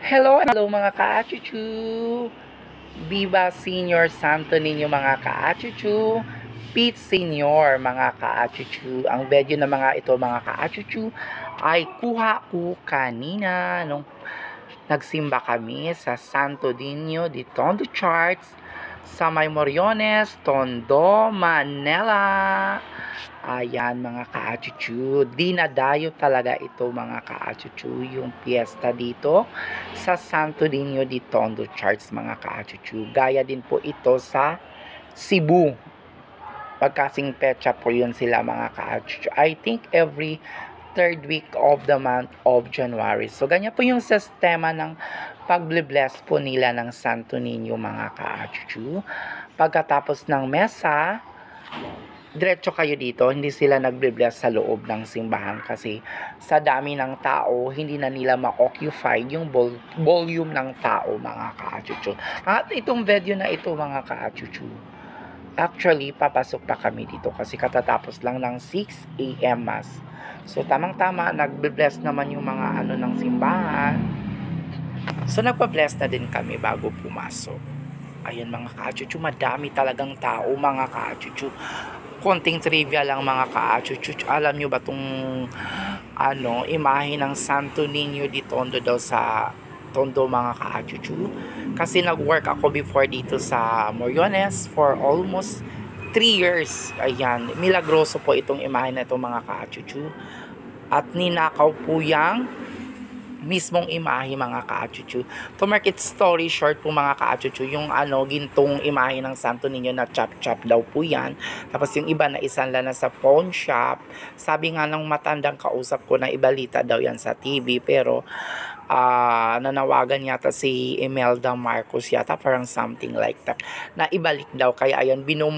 Hello mga ka-achuchu! Viva Senior Santo Niño mga ka-achuchu! Pete Senior mga ka-achuchu! Ang video ng mga ito mga ka-achuchu ay kuha ko kanina nung nagsimba kami sa Santo Niño de Tondo Charts sa May Moriones, Tondo, Manila. Ayan mga ka-achuchu, dinadayo talaga ito mga ka-achuchu yung piyesta dito sa Santo Niño de Tondo Charts mga ka-achuchu. Gaya din po ito sa Cebu. Pagkasing pecha po yun sila mga ka-achuchu. I think every third week of the month of January. So ganyan po yung sistema ng pag-bless po nila ng Santo Niño mga ka-achuchu. Pagkatapos ng mesa, diretso kayo dito, hindi sila nagbe-bless sa loob ng simbahan kasi sa dami ng tao, hindi na nila ma-occupy yung volume ng tao mga ka-achuchu. At itong video na ito mga ka-achuchu, actually papasok pa kami dito kasi katatapos lang ng 6 AM mass. So tamang-tama, nagbe-bless naman yung mga ng simbahan. So nagpa-bless na din kami bago pumasok. Ayan mga ka-achuchu, madami talagang tao mga ka-achuchu. Konting trivia lang mga ka-achuchu. Alam nyo ba itong imahe ng Santo Niño de Tondo daw sa Tondo mga ka-achuchu? Kasi nag-work ako before dito sa Moriones for almost 3 years. Ayan, milagroso po itong imahe na itong mga ka-achuchu. At ninakaw po yang mismong imahe mga ka-achuchu. To make it story short po mga ka-achuchu, yung gintong imahe ng Santo Niño na chop-chop daw po yan. Tapos yung iba na isanla na sa pawn shop. Sabi nga ng matandang kausap ko na ibalita daw yan sa TV, pero nanawagan yata si Imelda Marcos yata, parang something like that, na ibalik daw. Kaya ayan, binuo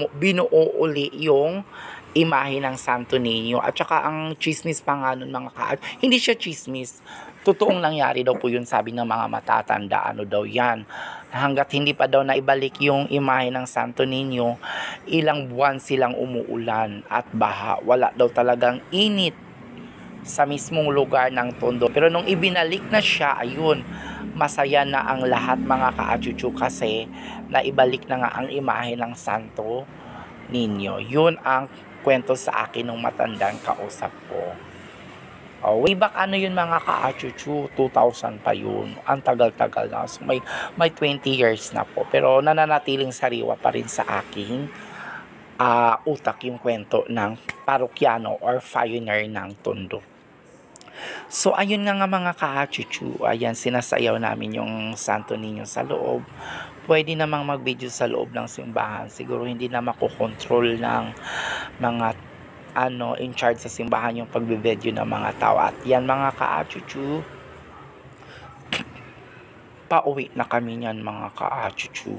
uli yung imahe ng Santo Niño. At saka ang chismis pa nga nun mga ka-achuchu, hindi siya chismis, totoong nangyari daw po yun, sabi ng mga matatanda. Daw yan, hanggat hindi pa daw naibalik yung imahe ng Santo Niño, ilang buwan silang umuulan at baha, wala daw talagang init sa mismong lugar ng Tondo. Pero nung ibinalik na siya, ayun, masaya na ang lahat mga ka-achuchu kasi naibalik na nga ang imahe ng Santo Niño. Yun ang kwento sa akin ng matandang kausap ko. Way back yun mga ka-achuchu, 2000 pa yun. Ang tagal-tagal na. So may 20 years na po. Pero nananatiling sariwa pa rin sa aking utak yung kwento ng parokyano or pioneer ng Tondo. So ayun nga mga ka-achuchu, ayan, sinasayaw namin yung Santo Niño sa loob. Pwede namang mag-video sa loob ng simbahan. Siguro hindi na makokontrol ng mga in charge sa simbahan yung pagbe-video ng mga tao. At yan mga ka-achuchu, pauwi na kami niyan mga ka-achuchu.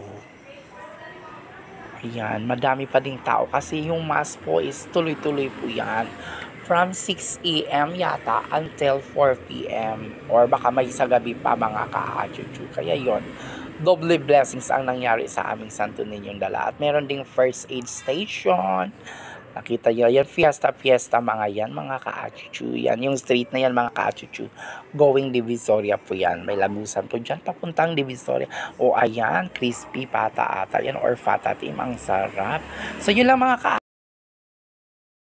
Ayan, madami pa ding tao kasi yung mass po is tuloy-tuloy po yan. From 6 AM yata until 4 PM or baka may sa gabi pa mga ka-achuchu. Kaya yon, doble blessings ang nangyari sa aming Santo Niñong Dala. At meron ding first aid station. Nakita nyo, yan, fiesta mga yan, mga ka-achuchu. Yan, yung street na yan, mga ka-achuchu. Going Divisoria po yan. May lagusan po dyan, papuntang Divisoria. O ayan, crispy pata ata yan, or fata team. Ang sarap. So, yun lang mga ka